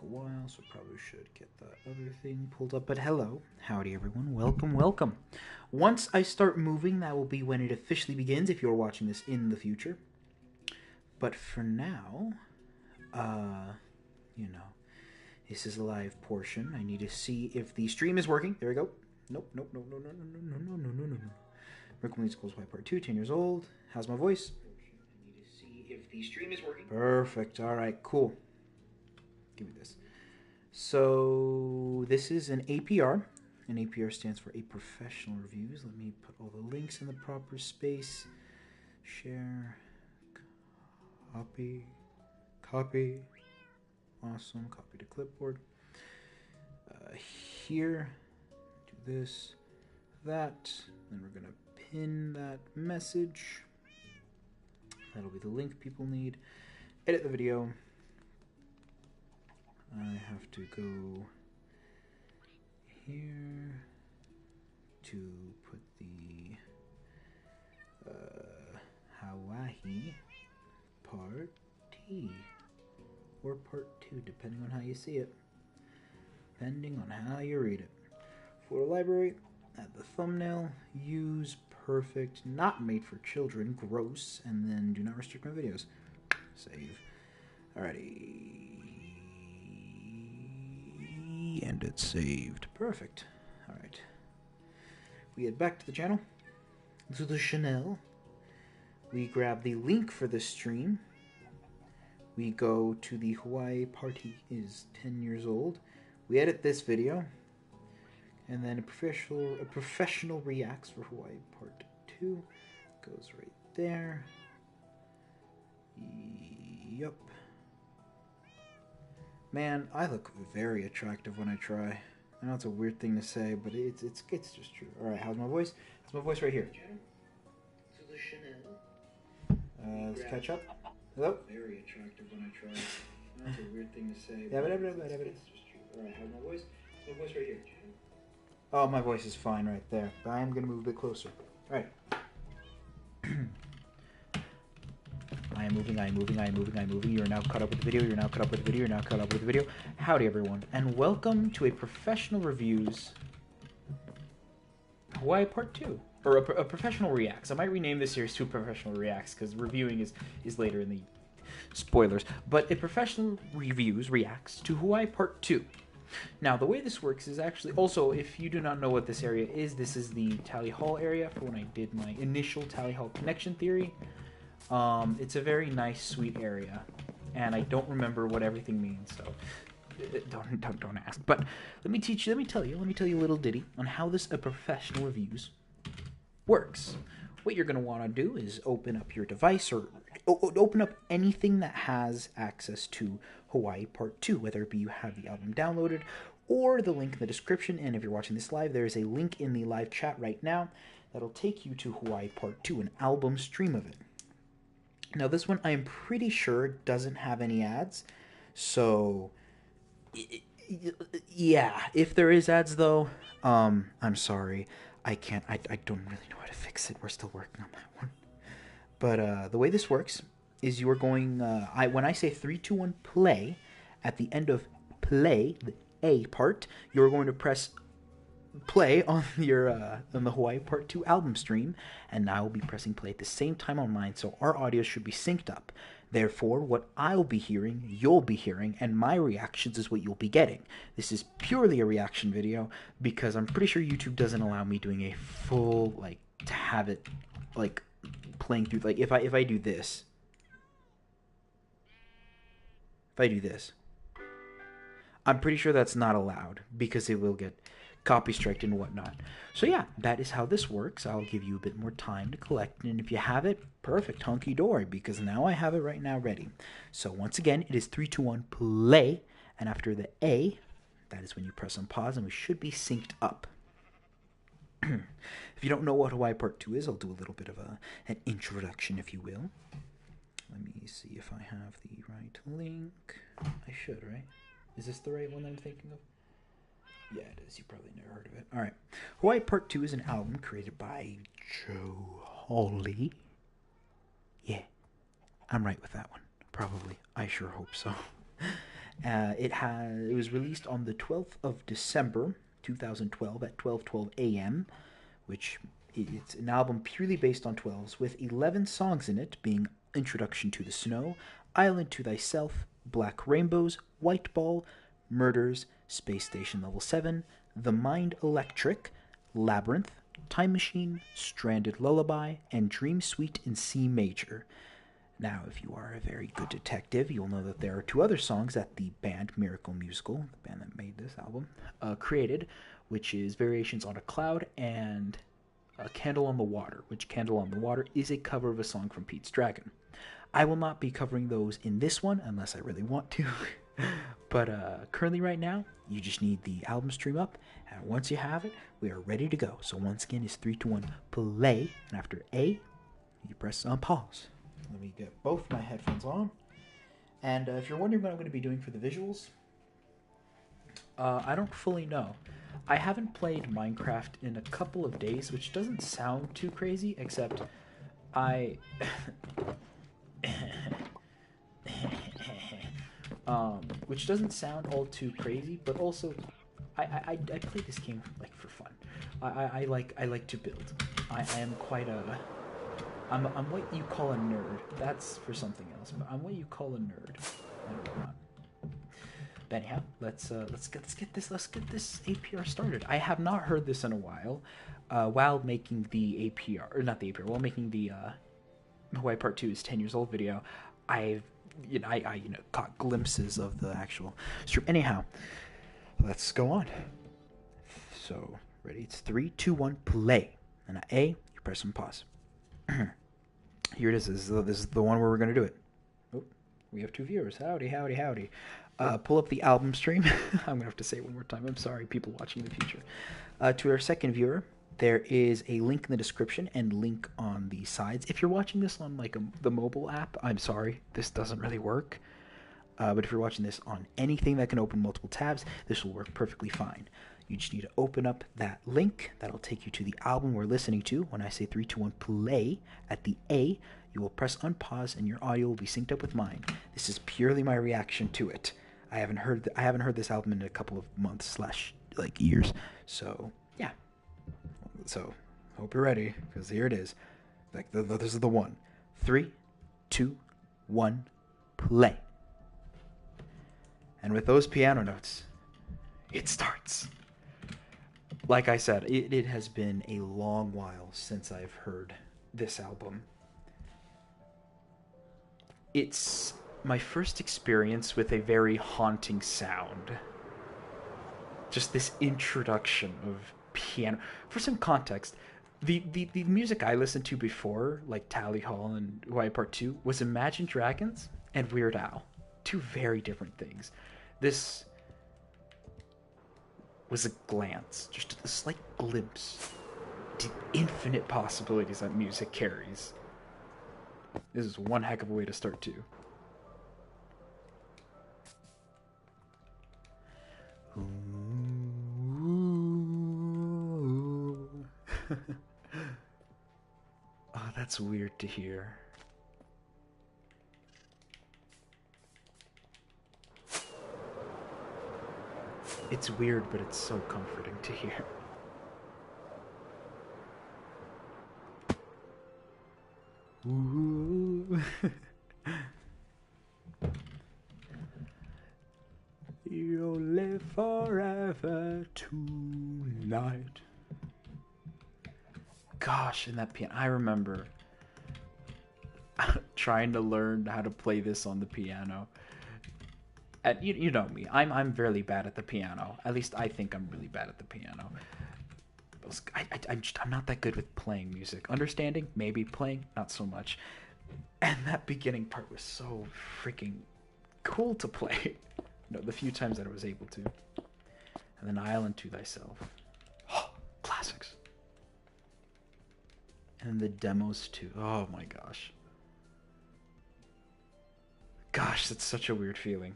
a while, so probably should get that other thing pulled up. But hello, howdy everyone, welcome, welcome. Once I start moving, that will be when it officially begins, if you're watching this in the future. But for now, you know, this is a live portion. I need to see if the stream is working. There we go. Nope. Remarkerable equals Y part 2, 10 years old. How's my voice? I need to see if the stream is working. Perfect. All right, cool. Give me this. So this is an APR. An APR stands for A Professional Reviews. Let me put all the links in the proper space. Share. Copy. Awesome. Copy to clipboard. Here. Do this. That. Then we're going to pin that message. That'll be the link people need. Edit the video. I have to go here to put the Hawaii Partii or part 2, depending on how you see it, depending on how you read it. For a library, add the thumbnail, use perfect, not made for children, gross, and then do not restrict my videos. Save. Alrighty. And it's saved. Perfect. Alright. We head back to the channel. To the Chanel. We grab the link for the stream. We go to the Hawaii Partii is 10 years old. We edit this video. And then a professional reacts for Hawaii Part 2. Goes right there. Yup. Man, I look very attractive when I try. I know it's a weird thing to say, but it's just true. All right, how's my voice? How's my voice right here? Let's catch up. Hello. Very attractive when I try. I know it's a weird thing to say. But it's just true. All right, how's my voice? How's my voice right here? Oh, my voice is fine right there. But I am gonna move a bit closer. All right. I am moving. You are now caught up with the video. Howdy, everyone, and welcome to a Professional Reviews Hawaii Part 2. Or a Professional Reacts. I might rename this series to Professional Reacts, because reviewing is later in the spoilers. But a Professional Reviews Reacts to Hawaii Part 2. Now, the way this works is actually... Also, if you do not know what this area is, this is the Tally Hall area for when I did my initial Tally Hall connection theory. It's a very nice, sweet area, and I don't remember what everything means, so don't ask. But let me tell you a little ditty on how this Professional Reviews works. What you're going to want to do is open up your device or open up anything that has access to Hawaii Part 2, whether it be you have the album downloaded or the link in the description. And if you're watching this live, there is a link in the live chat right now that'll take you to Hawaii Part 2, an album stream of it. Now, this one, I am pretty sure doesn't have any ads, so, yeah, if there is ads, though, I'm sorry, I don't really know how to fix it. We're still working on that one. But, the way this works is you are going, when I say 3, 2, 1, play, at the end of play, the A part, you're going to press play on your on the Hawaii Part 2 album stream, and I will be pressing play at the same time on mine, so our audio should be synced up. Therefore, what I'll be hearing, you'll be hearing, and my reactions is what you'll be getting. This is purely a reaction video, because I'm pretty sure YouTube doesn't allow me doing a full, like, to have it, like, playing through, like, if I do this, I'm pretty sure that's not allowed, because it will get copy striked and whatnot. So yeah, that is how this works. I'll give you a bit more time to collect, and if you have it, perfect, hunky-dory, because now I have it right now ready. So once again, it is 3, 2, 1, play, and after the A, that is when you press on pause, and we should be synced up. If you don't know what Hawaii Part 2 is, I'll do a little bit of an introduction, if you will. Let me see if I have the right link. I should, right? Is this the right one I'm thinking of? Yeah, it is. You probably never heard of it. All right. Hawaii Part 2 is an album created by Joe Hawley. Yeah, I'm right with that one. Probably. I sure hope so. It was released on the 12th of December 2012 at 12:12 a.m., which it's an album purely based on 12s with 11 songs in it, being Introduction to the Snow, Island to Thyself, Black Rainbows, White Ball, Murders, Space Station Level 7, The Mind Electric, Labyrinth, Time Machine, Stranded Lullaby, and Dream Suite in C Major. Now, if you are a very good detective, you'll know that there are two other songs that the band Miracle Musical, the band that made this album, created, which is Variations on a Cloud and Candle on the Water, which Candle on the Water is a cover of a song from Pete's Dragon. I will not be covering those in this one unless I really want to. But currently right now, you just need the album stream up, and once you have it, we are ready to go. So once again, it's 3, 2, 1, play, and after A, you press on pause. Let me get both my headphones on. And if you're wondering what I'm going to be doing for the visuals, I don't fully know. I haven't played Minecraft in a couple of days, which doesn't sound too crazy, except I... which doesn't sound all too crazy, but also I play this game like for fun. I like to build. I am quite a... I'm what you call a nerd. That's for something else, but I'm what you call a nerd. But anyhow, let's get this APR started. I have not heard this in a while. While making the APR, or not the APR, while making the Hawaii Part 2 is 10 years old video, I caught glimpses of the actual stream. Anyhow, let's go on. So ready? It's 3, 2, 1, play. And at A, you press and pause. Here it is. This is the one where we're going to do it. Oh, we have 2 viewers. Howdy, howdy, howdy. Pull up the album stream. I'm going to have to say it one more time. I'm sorry, people watching in the future. To our second viewer, there is a link in the description and link on the sides. If you're watching this on like the mobile app, I'm sorry, this doesn't really work. But if you're watching this on anything that can open multiple tabs, this will work perfectly fine. You just need to open up that link. That'll take you to the album we're listening to. When I say 3, 2, 1, play, at the A, you will press unpause and your audio will be synced up with mine. This is purely my reaction to it. I haven't heard this album in a couple of months / like years. So yeah. So hope you're ready, because here it is. Like this is the one. 3, 2, 1, play. And with those piano notes, it starts. Like I said, it has been a long while since I've heard this album. It's my first experience with a very haunting sound. Just this introduction of piano. For some context, the music I listened to before, like Tally Hall and Hawaii Part 2, was Imagine Dragons and Weird Al. 2 very different things. This was a glance, just a slight glimpse to infinite possibilities that music carries. This is one heck of a way to start too. Oh, that's weird to hear. It's weird, but it's so comforting to hear. Ooh. You'll live forever tonight. Gosh, and that piano. I remember trying to learn how to play this on the piano. And you know me. I'm fairly bad at the piano. At least I think I'm really bad at the piano. I'm not that good with playing music. Understanding, maybe. Playing, not so much. And that beginning part was so freaking cool to play. The few times that I was able to. And then Island to Thyself. Oh, classics. And the demos too. Oh my gosh. Gosh, that's such a weird feeling.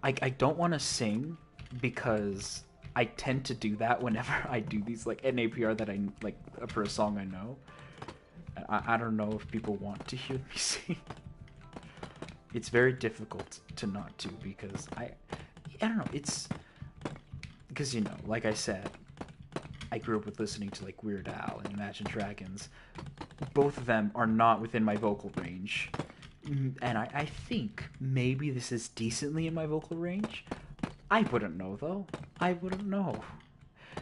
I don't want to sing because I tend to do that whenever I do these like an APR that I like for a song I know. I don't know if people want to hear me sing. It's very difficult to not to because I don't know. It's because like I said, I grew up with listening to like Weird Al and Imagine Dragons. Both of them are not within my vocal range. And I think maybe this is decently in my vocal range. I wouldn't know, though. I wouldn't know.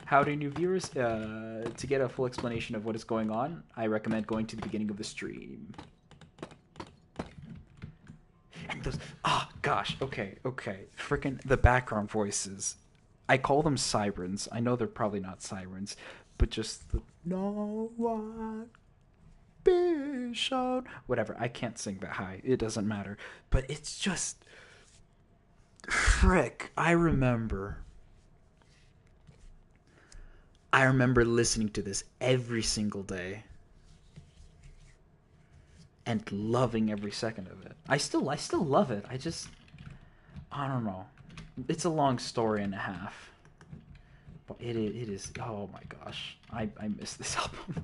Howdy, new viewers. To get a full explanation of what is going on, I recommend going to the beginning of the stream. And those... gosh. Okay. Frickin' the background voices. I call them sirens. I know they're probably not sirens, but just the... No one... whatever. I can't sing that high. It doesn't matter. But it's just frick. I remember listening to this every single day and loving every second of it. I still love it. I don't know. It's a long story and a half. But it is oh my gosh. I miss this album.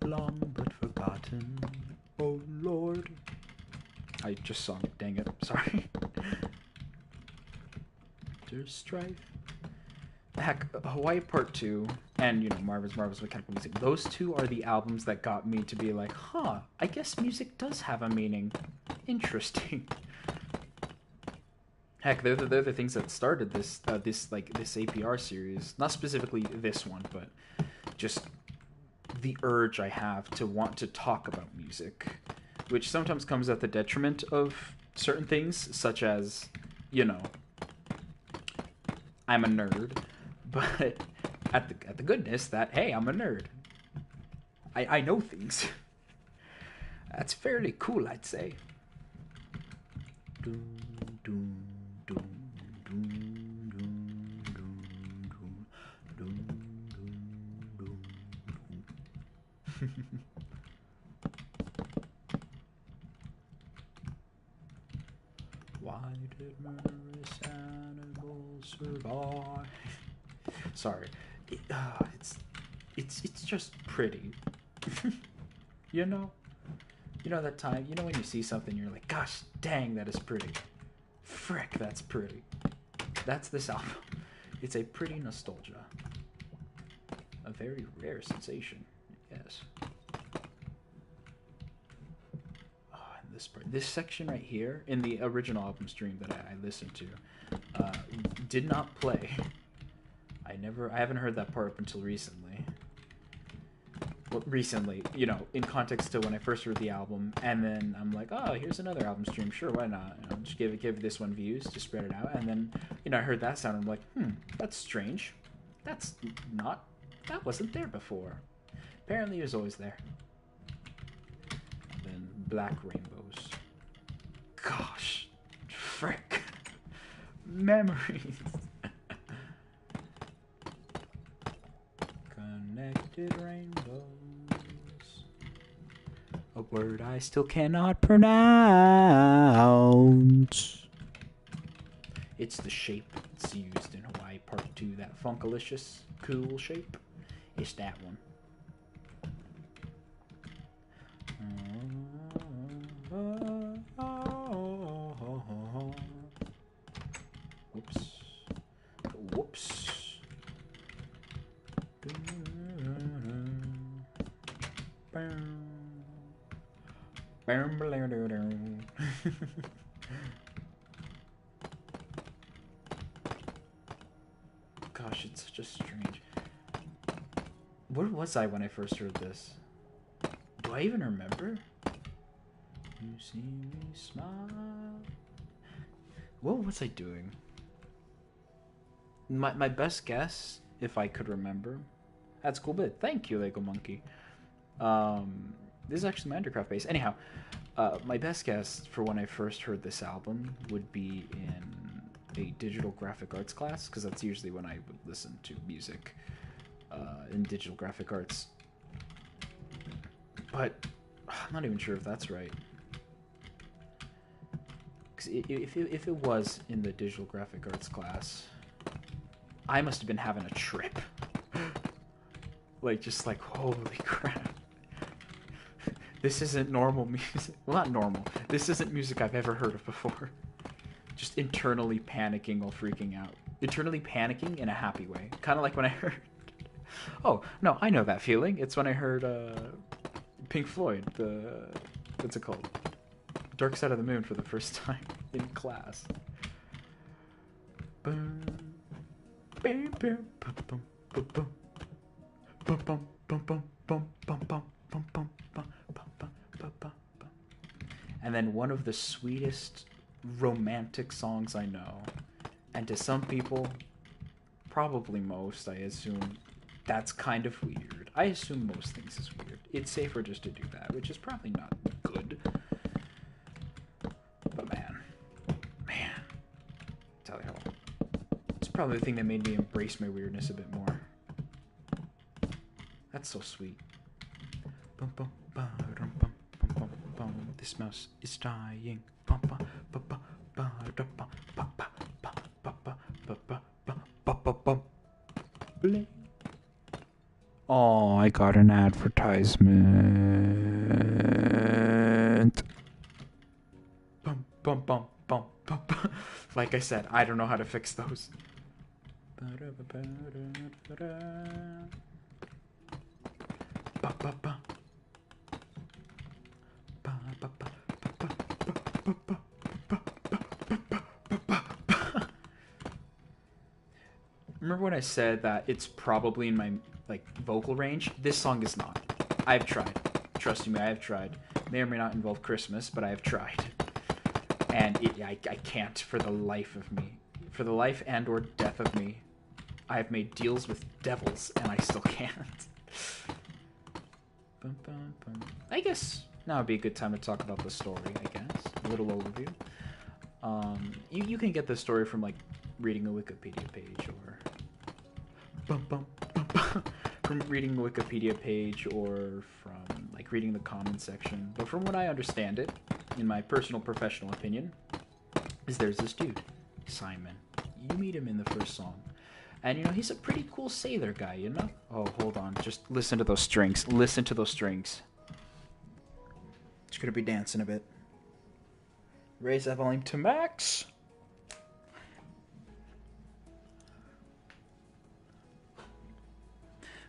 Long but forgotten, oh Lord. I just sung it, dang it, sorry. There's strife. Heck, Hawaii Part 2 and, Marvin's Mechanical Music, those two are the albums that got me to be like, I guess music does have a meaning. Interesting. Heck, they're the things that started this APR series. Not specifically this one, but just the urge I have to want to talk about music, which sometimes comes at the detriment of certain things, such as, I'm a nerd, but at the goodness that, hey, I'm a nerd. I know things. That's fairly cool, I'd say. Doom, doom. Why did murderous animals survive? Sorry, it's just pretty. You know that time. When you see something, you're like, gosh, dang, that is pretty. Frick, that's pretty. That's this album. It's a pretty nostalgia. A very rare sensation. Yes. This section right here in the original album stream that I listened to did not play. I haven't heard that part up until recently. Well, recently, in context to when I first heard the album, and then I'm like, oh, here's another album stream. Sure, why not? Just give this one views to spread it out. And then, I heard that sound. And I'm like, that's strange. That wasn't there before. Apparently, it was always there. And then Black Rainbows. Gosh, frick. Memories. Connected rainbows. A word I still cannot pronounce. It's the shape that's used in Hawaii Part 2, that funkalicious, cool shape. It's that one. Whoops. Gosh, it's such a strange... Where was I when I first heard this? Do I even remember? You see me smile. What was I doing? My best guess, if I could remember... That's a cool bit. Thank you, Lego Monkey. This is actually my Endercraft base. Anyhow, my best guess for when I first heard this album would be in a digital graphic arts class, because that's usually when I would listen to music. in digital graphic arts. But I'm not even sure if that's right. Because if it was in the digital graphic arts class, I must have been having a trip. Like, just like, holy crap. This isn't normal music. Well, not normal. This isn't music I've ever heard of before. Just internally panicking while freaking out. Internally panicking in a happy way. Kind of like when I heard... Oh, no, I know that feeling. It's when I heard Pink Floyd, what's it called? Dark Side of the Moon for the first time in class. And then one of the sweetest romantic songs I know, and to some people, probably most, I assume, that's kind of weird. I assume most things is weird. It's safer just to do that, which is probably not good. But man, tell you what, it's probably the thing that made me embrace my weirdness a bit more. That's so sweet. This mouse is dying. Oh, I got an advertisement. Like I said, I don't know how to fix those. Remember when I said that it's probably in my vocal range? This song is not. I've tried. Trust me, I have tried. May or may not involve Christmas, but I have tried. And I can't for the life of me. For the life and or death of me. I have made deals with devils, and I still can't. I guess now would be a good time to talk about the story, I guess. A little overview. You can get the story from, reading a Wikipedia page, or... from reading the Wikipedia page, or from, reading the comments section. But from what I understand it, in my personal professional opinion, is there's this dude, Simon. You meet him in the first song. And, he's a pretty cool sailor guy, Oh, hold on. Just listen to those strings. Listen to those strings. Just gonna be dancing a bit. Raise that volume to max.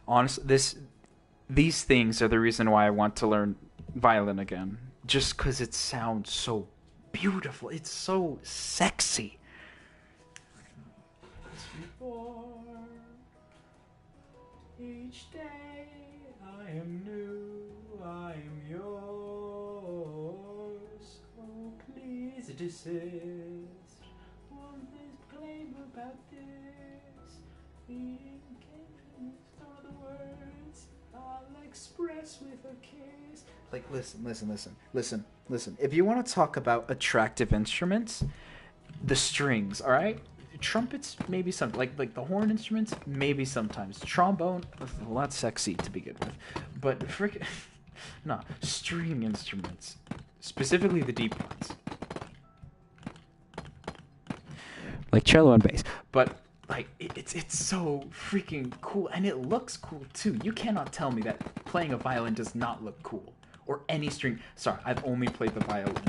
Honestly, these things are the reason why I want to learn violin again. Just because it sounds so beautiful. It's so sexy. Each day I am new, I am yours. Oh, please desist. Won't this claim about this? Being convinced are the words I'll express with a kiss. Listen. If you want to talk about attractive instruments, the strings, all right? Trumpets, maybe some, like the horn instruments, maybe sometimes. Trombone, well, that's sexy to begin with. But string instruments, specifically the deep ones, like cello and bass. But it's so freaking cool, and it looks cool too. You cannot tell me that playing a violin does not look cool, or any string. Sorry, I've only played the violin,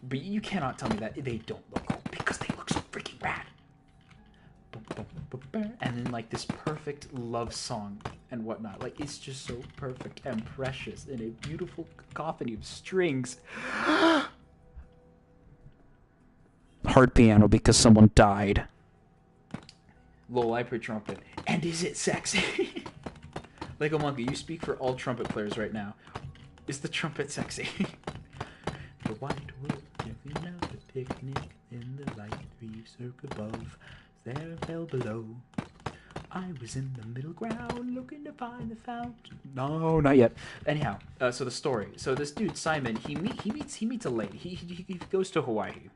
but you cannot tell me that they don't look cool, because they look so freaking rad. And then this perfect love song and whatnot. It's just so perfect and precious in a beautiful cacophony of strings. Hard piano because someone died. Lol, I play trumpet. And is it sexy? Lego Monkey, you speak for all trumpet players right now. Is the trumpet sexy? The white wood, looking out the picnic in the light reef circle above. There fell below. I was in the middle ground looking to find the fountain. No, not yet. Anyhow, so the story. So this dude Simon, he meets a lady. He goes to Hawaii,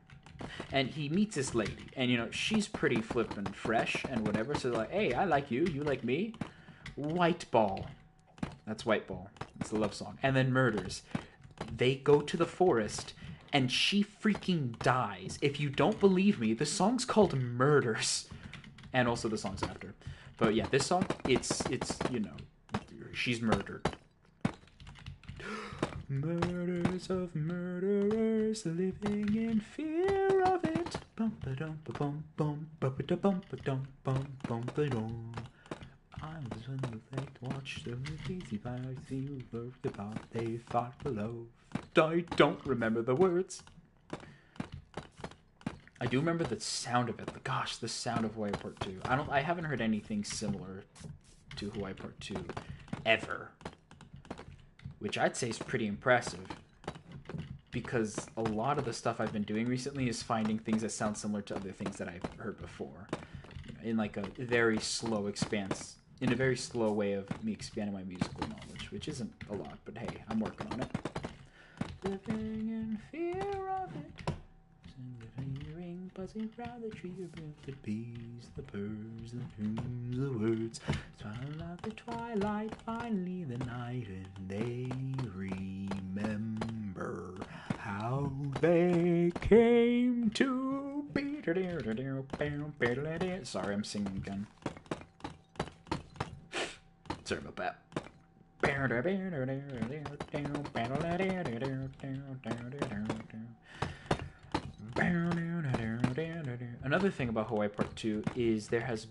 and he meets this lady, and she's pretty flippin' fresh and whatever. So they're like, hey, I like you, you like me. White Ball. That's White Ball. It's the love song. And then Murders. They go to the forest, and she freaking dies. If you don't believe me, the song's called Murders. And also the song's after. But yeah, this song, it's you know, she's murdered. Murders of murderers living in fear of it. Bum ba dum ba bum bum ba ba da bum ba dum bum bum ba dum. I was on the lake to watch the movies I see worked about they fought below. I don't remember the words. I do remember the sound of it. Gosh, the sound of Hawaii Part 2. I haven't heard anything similar to Hawaii Part 2 ever. Which I'd say is pretty impressive. Because a lot of the stuff I've been doing recently is finding things that sound similar to other things that I've heard before. In like a very slow expanse. In a very slow way of me expanding my musical knowledge. Which isn't a lot, but hey, I'm working on it. Living in fear of it. Hearing buzzing round the tree about the bees, the birds, the tunes, the words. Twilight, the twilight, finally the night, and they remember how they came to be. Sorry, I'm singing again. Sorry about that. Another thing about Hawaii Part 2 is there has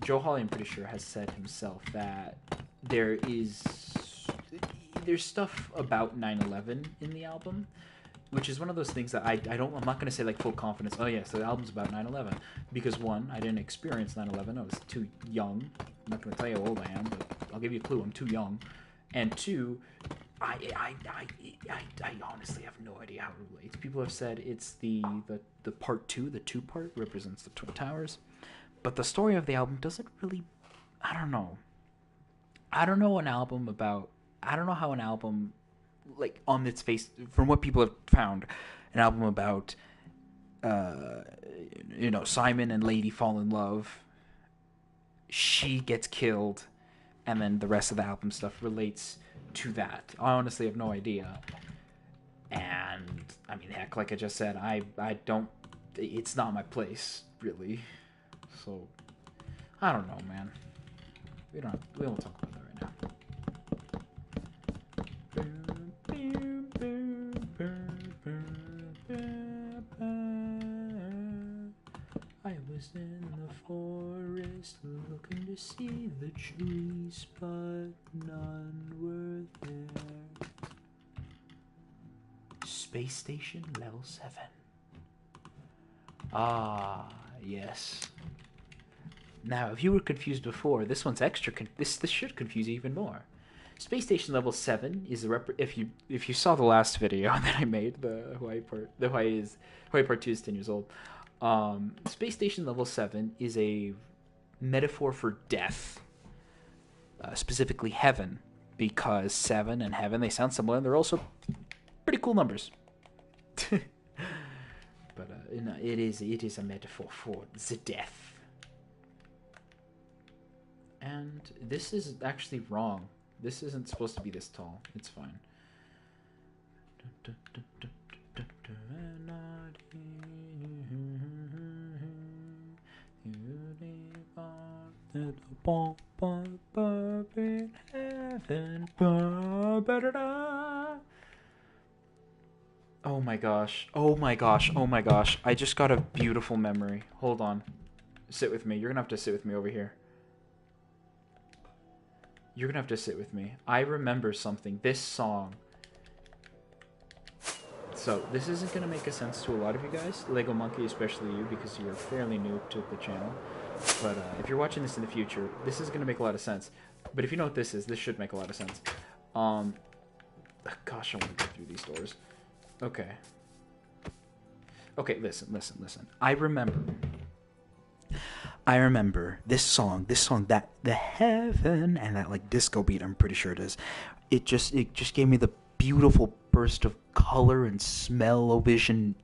Joe Hawley, I'm pretty sure, has said himself that there's stuff about 9/11 in the album, which is one of those things that I'm not going to say like full confidence, oh yes, the album's about 9/11, because one, I didn't experience 9/11, I was too young. I'm not going to tell you how old I am, but I'll give you a clue, I'm too young. And two, I honestly have no idea how it relates. People have said it's the part 2, the 2-part represents the Twin Towers, but the story of the album doesn't really. I don't know how an album, like on its face, from what people have found, an album about Simon and Lady fall in love, she gets killed, and then the rest of the album stuff relates to that. I honestly have no idea. And I mean, heck, like I just said, I don't. It's not my place, really. So I don't know, man. We won't talk about that right now. I was in the forest looking to see the trees, but none were there. Space Station Level 7. Ah, yes. Now, if you were confused before, this one's extra. This should confuse you even more. Space Station Level 7 is if you saw the last video that I made, the Hawaii Part 2 is 10 years old. Space Station Level 7 is a metaphor for death, specifically heaven, because 7 and heaven, they sound similar, and they're also pretty cool numbers. But it is a metaphor for the death. And this is actually wrong. This isn't supposed to be this tall. It's fine. Oh my gosh. Oh my gosh. Oh my gosh. I just got a beautiful memory. Hold on. Sit with me. You're gonna have to sit with me over here. You're gonna have to sit with me. I remember something. This song. So, this isn't gonna make a sense to a lot of you guys. Lego Monkey, especially you, because you're fairly new to the channel. But if you're watching this in the future, this is gonna make a lot of sense. But if you know what this is, this should make a lot of sense. Gosh, I want to go through these doors. Okay. Okay, listen. I remember this song that the heaven and that like disco beat, I'm pretty sure it is. It just gave me the beautiful burst of color and smell-o-vision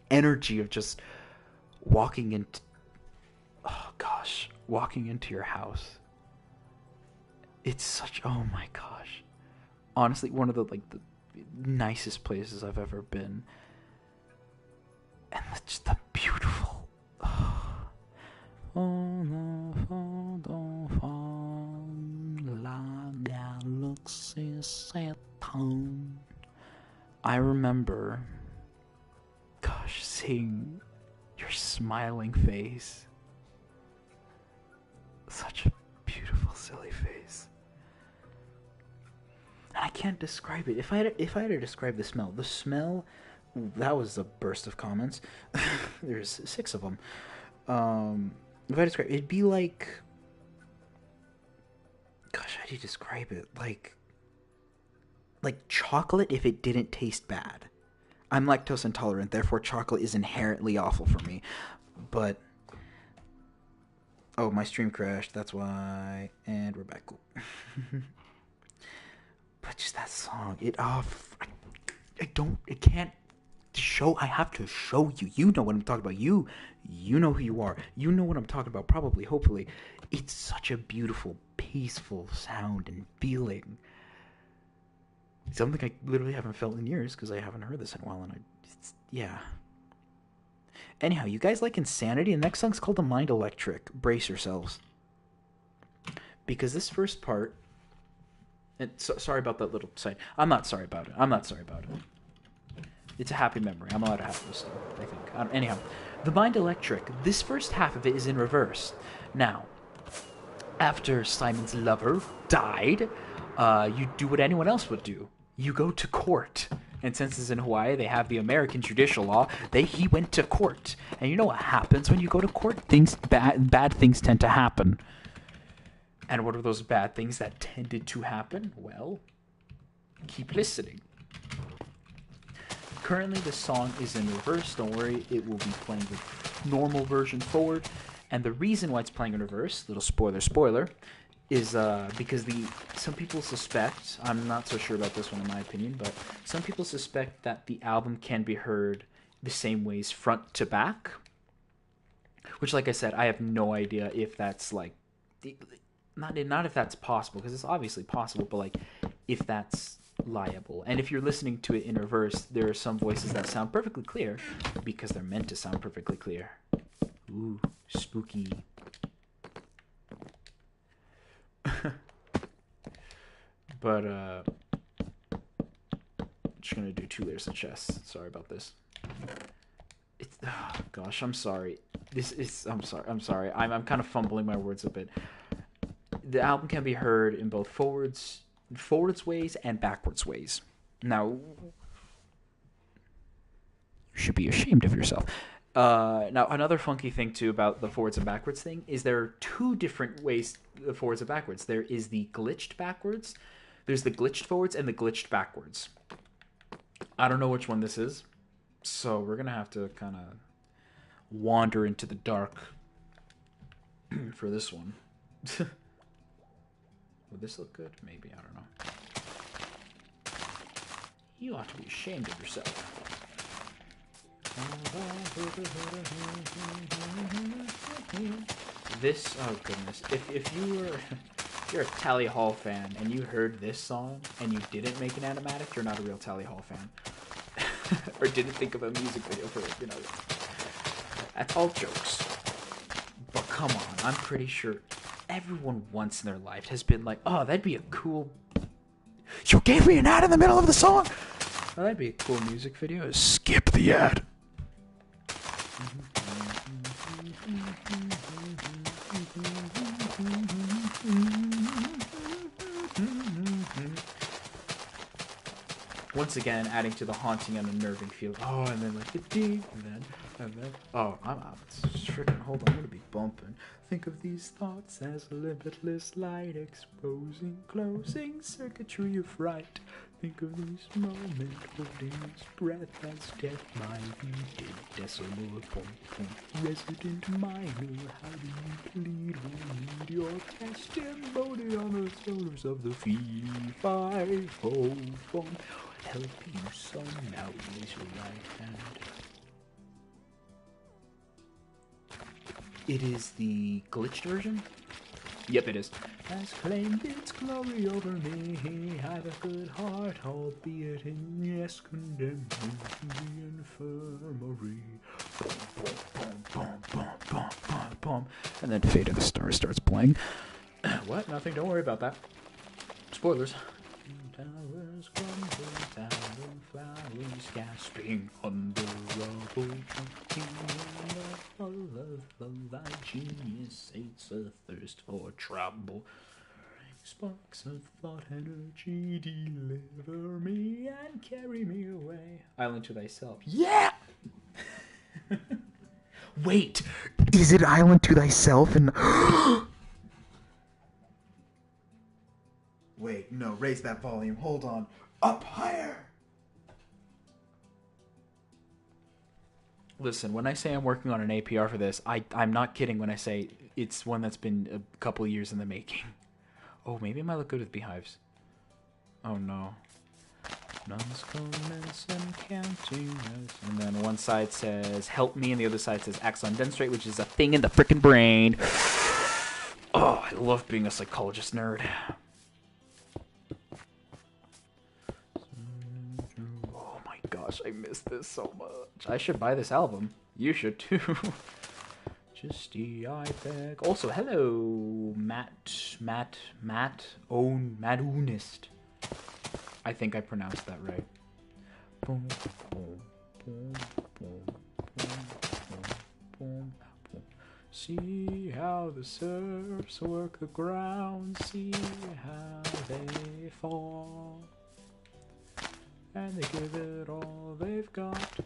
energy of just walking into, oh gosh, walking into your house. It's such, oh my gosh. Honestly, one of the nicest places I've ever been. And just the beautiful. I remember, gosh, seeing your smiling face. Such a beautiful, silly face. And I can't describe it. If I had to describe the smell, that was a burst of comments. There's 6 of them. If I describe it, it'd be like, gosh, how do you describe it? Like chocolate if it didn't taste bad. I'm lactose intolerant, therefore chocolate is inherently awful for me. But oh, my stream crashed, that's why. And we're back. Cool. But just that song, I have to show you. You know what I'm talking about. You know who you are. You know what I'm talking about, probably, hopefully. It's such a beautiful, peaceful sound and feeling. Something I literally haven't felt in years because I haven't heard this in a while. And yeah. Anyhow, you guys like Insanity? The next song's called The Mind Electric. Brace yourselves. Because this first part... And sorry about that little side. I'm not sorry about it. It's a happy memory. I'm allowed to have this, I think. Anyhow, The Mind Electric. This first half of it is in reverse. Now, after Simon's lover died, you do what anyone else would do. You go to court. And since it's in Hawaii, they have the American judicial law. He went to court. And you know what happens when you go to court? Bad things tend to happen. And what are those bad things that tended to happen? Well, keep listening. Currently, the song is in reverse. Don't worry, it will be playing the normal version forward. And the reason why it's playing in reverse, little spoiler, is because some people suspect, I'm not so sure about this one in my opinion, but some people suspect that the album can be heard the same ways front to back. Which, like I said, I have no idea if that's not if that's possible, because it's obviously possible, but if that's liable. And if you're listening to it in reverse, there are some voices that sound perfectly clear because they're meant to sound perfectly clear. Ooh, spooky. But just gonna do 2 layers of chest. Sorry about this. Gosh, I'm sorry. I'm sorry. I'm kind of fumbling my words a bit. The album can be heard in both forwards ways and backwards ways. Now, you should be ashamed of yourself. Now, another funky thing, too, about the forwards and backwards thing is there are 2 different ways forwards and backwards. There is the glitched backwards. There's the glitched forwards and the glitched backwards. I don't know which one this is, so we're going to have to kind of wander into the dark for this one. Would this look good? Maybe, I don't know. You ought to be ashamed of yourself. This, oh goodness, if you're a Tally Hall fan and you heard this song and you didn't make an animatic, you're not a real Tally Hall fan. Or didn't think of a music video for it, That's all jokes. But come on, I'm pretty sure everyone once in their life has been like, oh, that'd be a cool... You gave me an ad in the middle of the song! Oh, that'd be a cool music video. Skip the ad. Once again, adding to the haunting and unnerving feel. Oh, and then the deep, and then. Oh, I'm freaking. Hold on, I'm gonna be bumping. Think of these thoughts as limitless light exposing, closing circuitry of fright. Think of this moment holding its breath as death might be dead. Decimal point, resident minor. How do you plead? We need your testimony on the shoulders of the fee-fi-ho phone. Help you somehow, raise your right hand. It is the glitched version? Yep, it is. Has claimed its glory over me. He had a good heart, albeit in yes condemned me to the infirmary. Boom, boom, boom, boom, boom, boom. And then Fate of the Stars starts playing. What? Nothing. Don't worry about that. Spoilers. Towers crumble down, flowers gasping under rubble, choking of thy genius, saints athirst for trouble. Sparks of thought energy, deliver me and carry me away. Island to thyself. Yeah! Wait, is it Island to thyself? And wait, no, raise that volume. Hold on. Up higher! Listen, when I say I'm working on an APR for this, I'm not kidding when I say it's one that's been a couple years in the making. Oh, maybe it might look good with beehives. Oh, no. Nuns commence and counting. And then one side says, help me, and the other side says, axon densrate, which is a thing in the frickin' brain. Oh, I love being a psychologist nerd. Oh my gosh, I miss this so much. I should buy this album. You should too. Just beg. Also, hello, Matt, Madunist. I think I pronounced that right. Boom, boom, boom, boom, boom, boom, boom. See how the serfs work the ground. See how they fall. And they give it all they've got.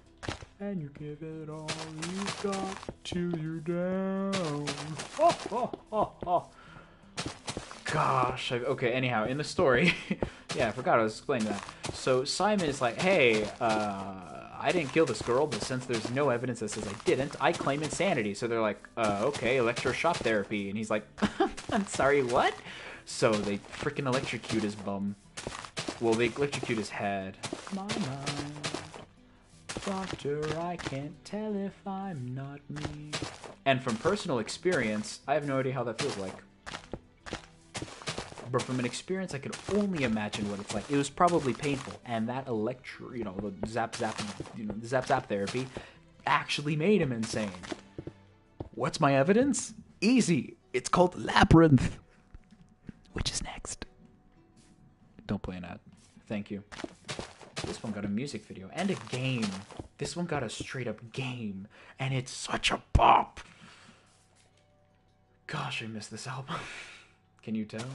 And you give it all you've got till you're down. Oh, oh, oh, oh. Gosh. Okay, anyhow, in the story... yeah, I forgot I was explaining that. So Simon is like, hey, I didn't kill this girl, but since there's no evidence that says I didn't, I claim insanity. So they're like, okay, electroshock therapy. And he's like, I'm sorry, what? So they freaking electrocute his bum. Well, they electrocute his head. My mind. Doctor, I can't tell if I'm not me. And from personal experience, I have no idea how that feels like. But from an experience, I could only imagine what it's like. It was probably painful, and that the zap therapy actually made him insane. What's my evidence? Easy. It's called Labyrinth. Which is next. Don't play an ad. Thank you. This one got a music video and a game. This one got a straight up game, and it's such a bop. Gosh, I miss this album. Can you tell?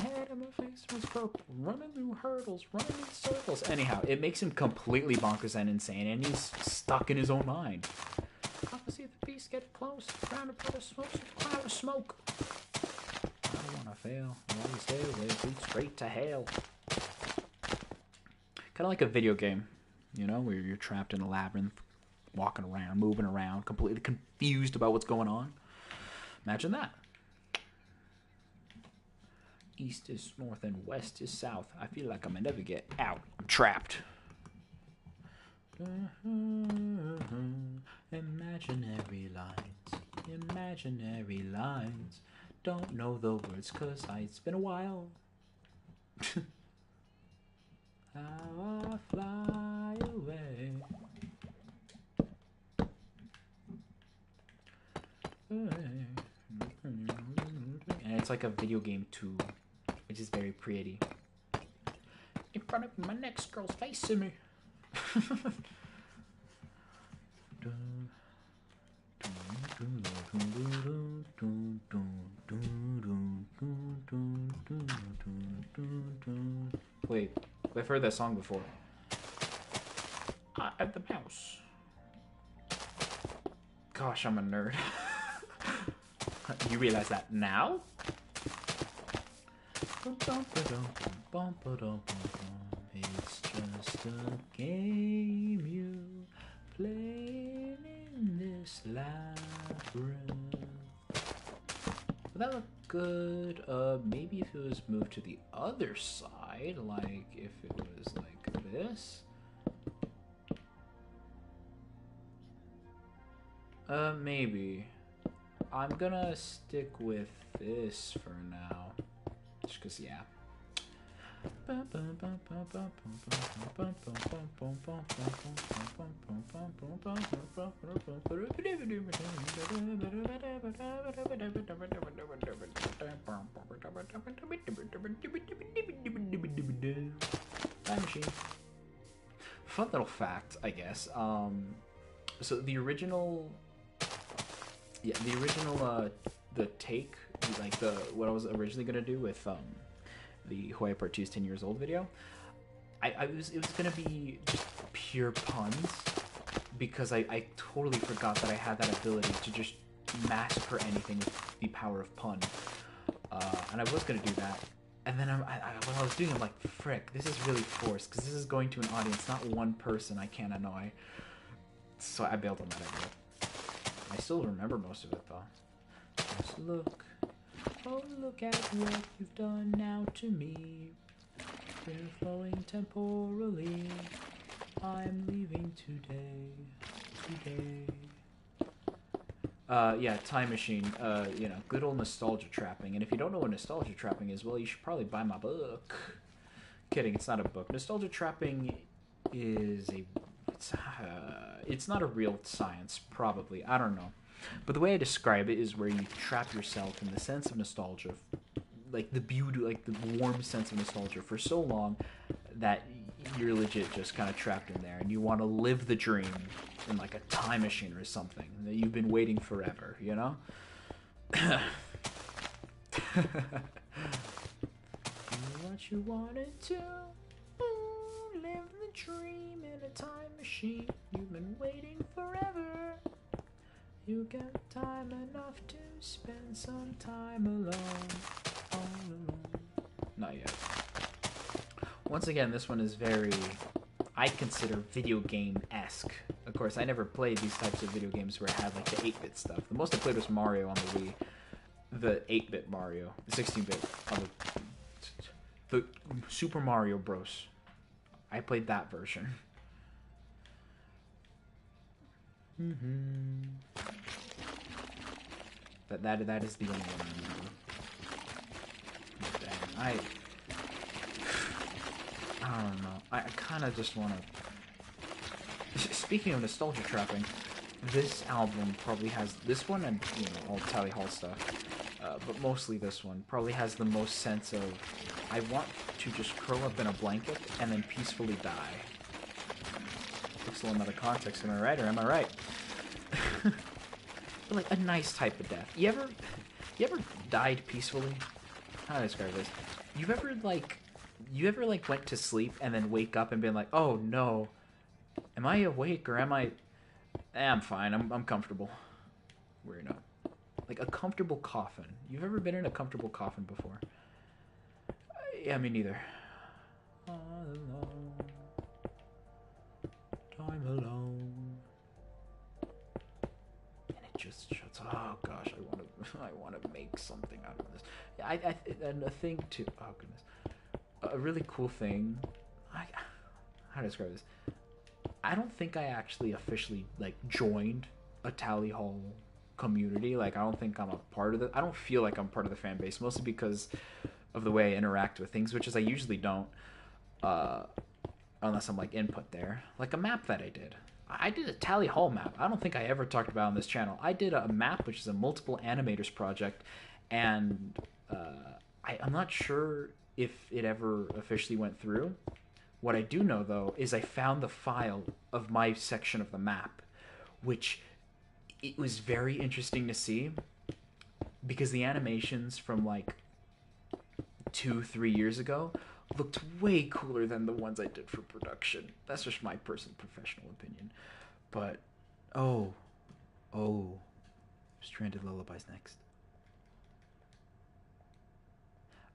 Head and my face was purple, running through hurdles, running in circles. Anyhow, it makes him completely bonkers and insane, and he's stuck in his own mind. I can see the beast get close, surrounded by the smoke, a cloud of smoke. I don't wanna fail. All these stairways lead straight to hell. Kind of like a video game, you know, where you're trapped in a labyrinth, walking around, moving around, completely confused about what's going on. Imagine that. East is north and west is south. I feel like I'm gonna never get out. I'm trapped. Imaginary lines. Don't know the words 'cause it's been a while. How I fly away. And it's like a video game too, which is very pretty. In front of my next girl's facing me. Wait, I've heard that song before. I am the mouse. Gosh, I'm a nerd. You realize that now? It's just a game you play in this labyrinth. Would that look good? Maybe if it was moved to the other side, like if it was like this. Maybe. I'm gonna stick with this for now. Just because, yeah. Time machine. Fun little fact, I guess. So the original, the take, like what I was originally gonna do with the Hawaii Part 2's 10 years old video, it was gonna be just pure puns, because I totally forgot that I had that ability to just massacre anything with the power of pun, and I was gonna do that. And then when I was doing it, I'm like, frick, this is really forced, because this is going to an audience, not one person I can't annoy. So I bailed on that idea. I still remember most of it, though. Just look. Oh, look at what you've done now to me. We're flowing temporally. I'm leaving today. Yeah, time machine. You know, good old nostalgia trapping. And if you don't know what nostalgia trapping is, well, you should probably buy my book. Kidding, it's not a book. Nostalgia trapping is it's not a real science, probably. I don't know. But the way I describe it is where you trap yourself in the sense of nostalgia, like the beauty, like the warm sense of nostalgia for so long that you're legit just kind of trapped in there, and you want to live the dream in like a time machine or something that you've been waiting forever, you know? What you wanted to live the dream in a time machine. You've been waiting forever. You got time enough to spend some time alone, all alone. Not yet. Once again, this one is very, I consider, video game-esque. Of course, I never played these types of video games where it had like the 8-bit stuff. The most I played was Mario on the Wii. The 8-bit Mario. The 16-bit on the Super Mario Bros. I played that version. That is the only one I remember. Dang, I don't know. I kind of just want to... Speaking of nostalgia trapping, this album probably has... This one and, you know, all Tally Hall stuff, but mostly this one, probably has the most sense of, I want to just curl up in a blanket and then peacefully die. Looks a little out of context, am I right, or am I right? Like a nice type of death. You ever died peacefully? How do I describe this? You ever went to sleep and then wake up and been like, oh no, am I awake or am I? I'm fine. I'm comfortable. Weird, no. Like a comfortable coffin. You've ever been in a comfortable coffin before? Yeah, me neither. All alone, time alone. Just shuts. Oh gosh, I want to make something out of this. And a thing too. Oh goodness, a really cool thing. How to describe this? I don't think I actually officially like joined a Tally Hall community. Like I don't think I'm a part of it. I don't feel like I'm part of the fan base, mostly because of the way I interact with things, which is I usually don't, unless I'm like input there. Like a map that I did a Tally Hall map. I don't think I ever talked about on this channel. I did a map, which is a multiple animators project, and I'm not sure if it ever officially went through. What I do know, though, is I found the file of my section of the map, which it was very interesting to see, because the animations from like 2-3 years ago looked way cooler than the ones I did for production. That's just my personal professional opinion. But, oh, Stranded Lullaby's next.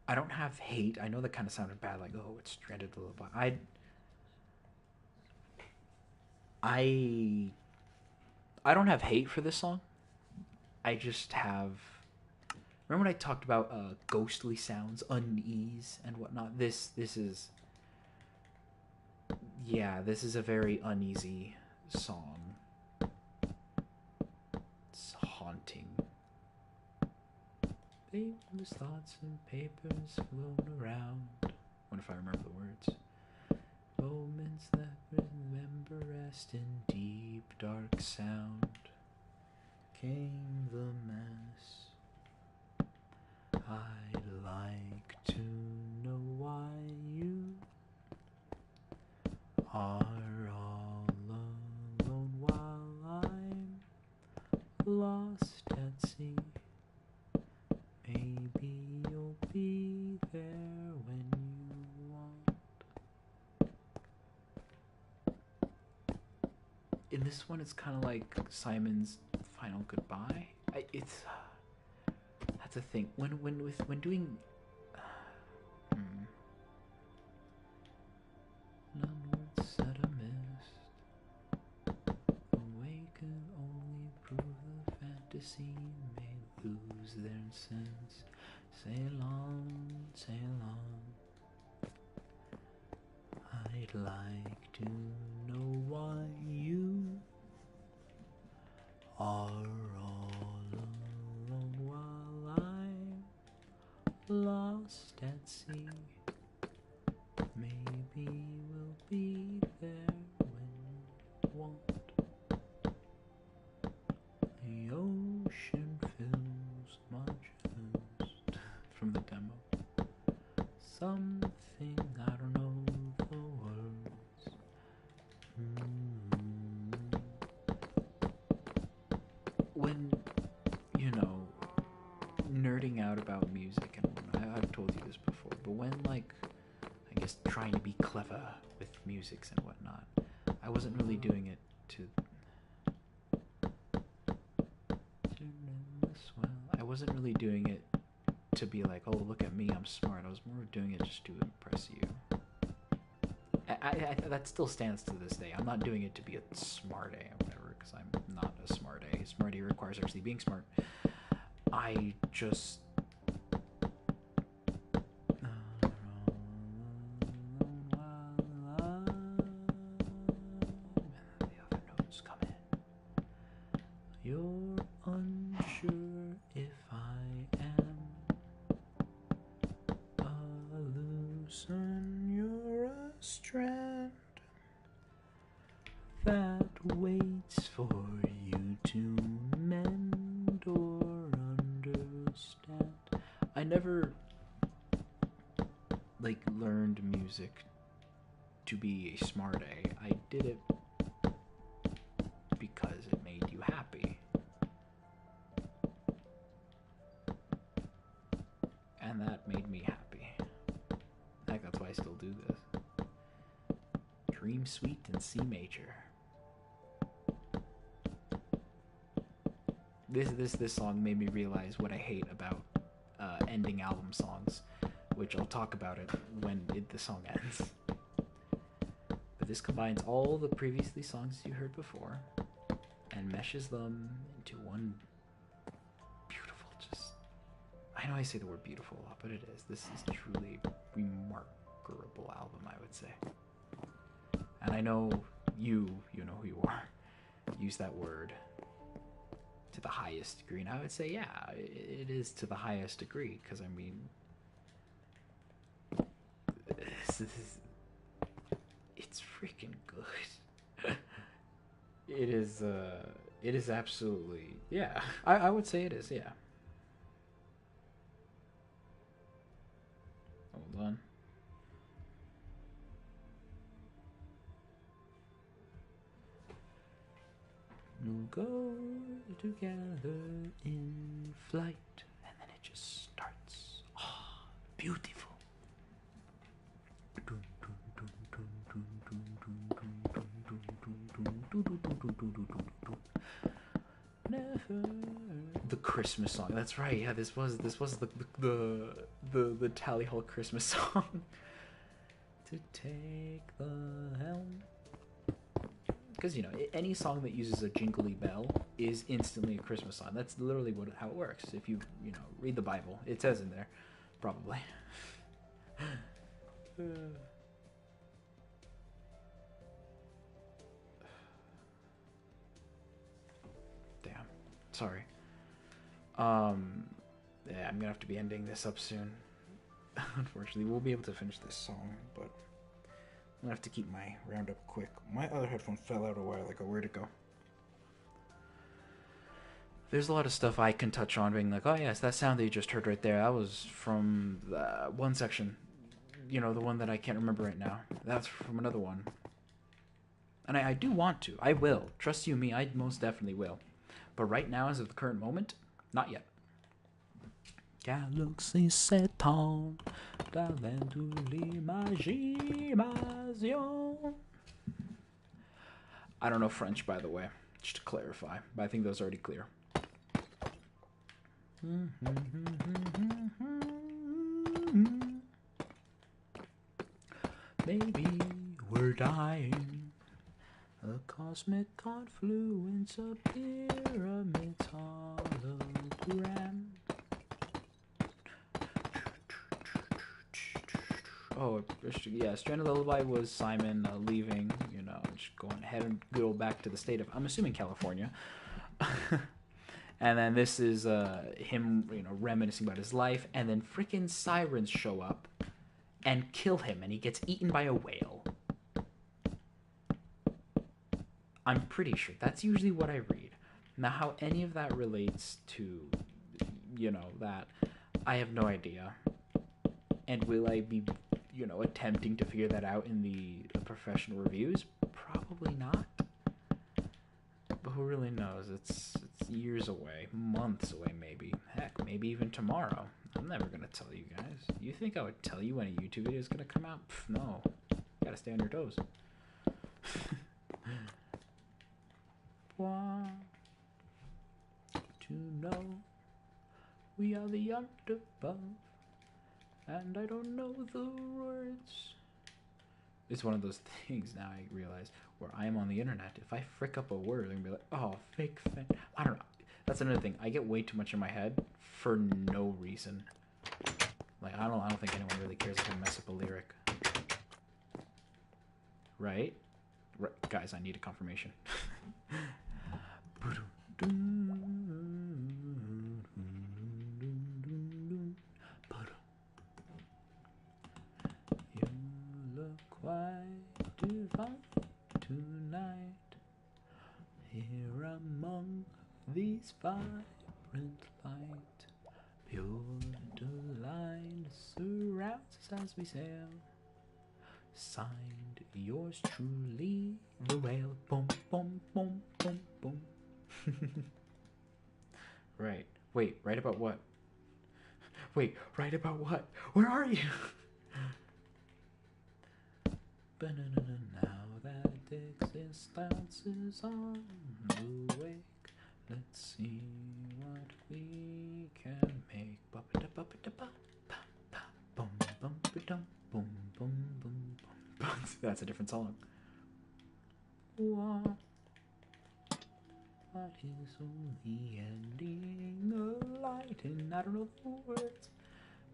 I don't have hate. I know that kind of sounded bad, like, oh, it's Stranded Lullaby. I don't have hate for this song. I just have... Remember when I talked about ghostly sounds, unease, and whatnot? This is... Yeah, this is a very uneasy song. It's haunting. Aimless thoughts and papers float around. What if I remember the words? Moments that remember rest in deep dark sound. Came the mass. I'd like to know why you are all alone while I'm lost at sea. Maybe you'll be there when you want. In this one, it's kind of like Simon's final goodbye. That's a thing. When doing. None words said amiss. Away can only prove the fantasy may lose their sense. Sail on. I'd like to know why you are all alone while I'm lost at sea. Maybe we'll be there when you want. The ocean fills my chest. From the demo. Something, I don't know the words. When, nerding out about music and whatnot, I've told you this before, but when, I guess trying to be clever with musics and whatnot, I wasn't really doing it to... I wasn't really doing it to be like, oh, look at me, I'm smart. I was more doing it just to impress you. I that still stands to this day. I'm not doing it to be a smart A or whatever, because I'm not a smart A. Smart A requires actually being smart. I just... the other notes come in. You're unsure if I am a loosen, you're a strand that waits for you to mend or understand. I never learned music to be a smart A. I did it because it made you happy. And that made me happy. Heck, that's why I still do this. Dream Suite in C major. This song made me realize what I hate about ending album songs, which I'll talk about it when the song ends. But this combines all the previously songs you heard before and meshes them into one beautiful, I know I say the word beautiful a lot, but it is. This is truly a remarkable album, I would say. And I know you know who you are, use that word to the highest degree. And I would say, yeah, it is to the highest degree, because I mean, it's freaking good. It is absolutely, yeah. I would say it is, yeah. Hold on. We'll go together in flight, and then it just starts. Oh, beautiful. Never. The Christmas song. That's right. Yeah, this was the Tally Hall Christmas song. To take the helm. Because, any song that uses a jingly bell is instantly a Christmas song. That's literally how it works. If you, read the Bible, it says in there, probably. Damn. Sorry. Yeah, I'm gonna have to be ending this up soon. Unfortunately, we'll be able to finish this song, but I'm gonna have to keep my roundup quick. My other headphone fell out a while ago. Where'd it go? There's a lot of stuff I can touch on, being like, oh yes, that sound that you just heard right there, that was from one section. You know, the one that I can't remember right now. That's from another one. And I do want to. I will. Trust you me, I most definitely will. But right now, as of the current moment, not yet. Galaxy s'étend dans l'imagination. I don't know French, by the way, just to clarify, but I think that was already clear. Maybe we're dying. A cosmic confluence of pyramids hologram. Oh, yeah, Stranded Lullaby was Simon leaving, you know, just going ahead and go back to the state of, I'm assuming, California. And then this is him, you know, reminiscing about his life, and then freaking sirens show up and kill him, and he gets eaten by a whale. I'm pretty sure that's usually what I read. Now, how any of that relates to, you know, that, I have no idea. And will I be, you know, attempting to figure that out in the professional reviews? Probably not. But who really knows? It's years away, months away maybe. Heck, maybe even tomorrow. I'm never going to tell you guys. You think I would tell you when a YouTube video is going to come out? Pff, no. You gotta stay on your toes. Want to know we are the art above, and I don't know the words. It's one of those things now I realize where I am on the internet. If I frick up a word, I'm gonna be like, oh, fake fan. I don't know. That's another thing. I get way too much in my head for no reason. Like, I don't think anyone really cares if I mess up a lyric. Right? Guys, I need a confirmation. You look quite divine tonight, here among these vibrant light. Pure delight surrounds us as we sail. Signed, yours truly, the whale. Boom, boom, boom, boom, boom. Right. Wait, right about what? Wait, right about what? Where are you? Now that existence is on the wake, let's see what we can make. That's a different song. What is only ending a light? And I don't know the words.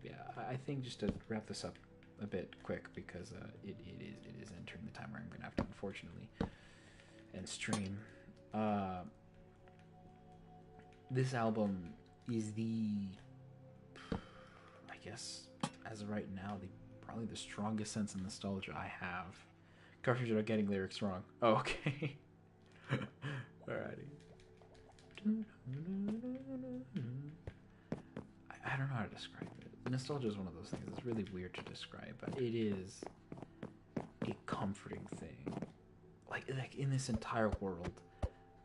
Yeah, I think just to wrap this up a bit quick, because it is entering the time where I'm gonna have to, unfortunately, end stream. This album is I guess as of right now, probably the strongest sense of nostalgia I have. Cartridge are getting lyrics wrong. Oh, okay. Alrighty. I don't know how to describe it. Nostalgia is one of those things. It's really weird to describe, but it is a comforting thing. Like in this entire world,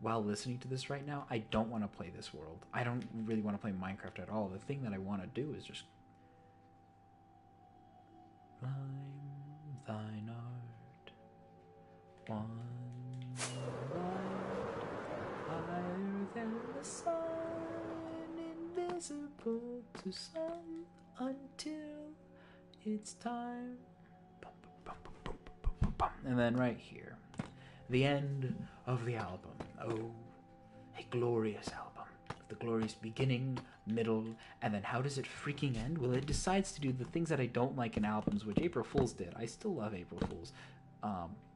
while listening to this right now, I don't want to play this world. I don't really want to play Minecraft at all. The thing that I want to do is just climb thine art, one light higher than the sun, invisible to some, until it's time. And then right here, the end of the album. Oh, a glorious album. The glorious beginning, middle, and then how does it freaking end? Well, it decides to do the things that I don't like in albums, which April Fools did. I still love April Fools.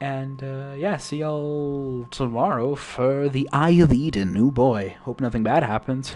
And yeah, see y'all tomorrow for the Eye of Eden. Oh boy, hope nothing bad happens.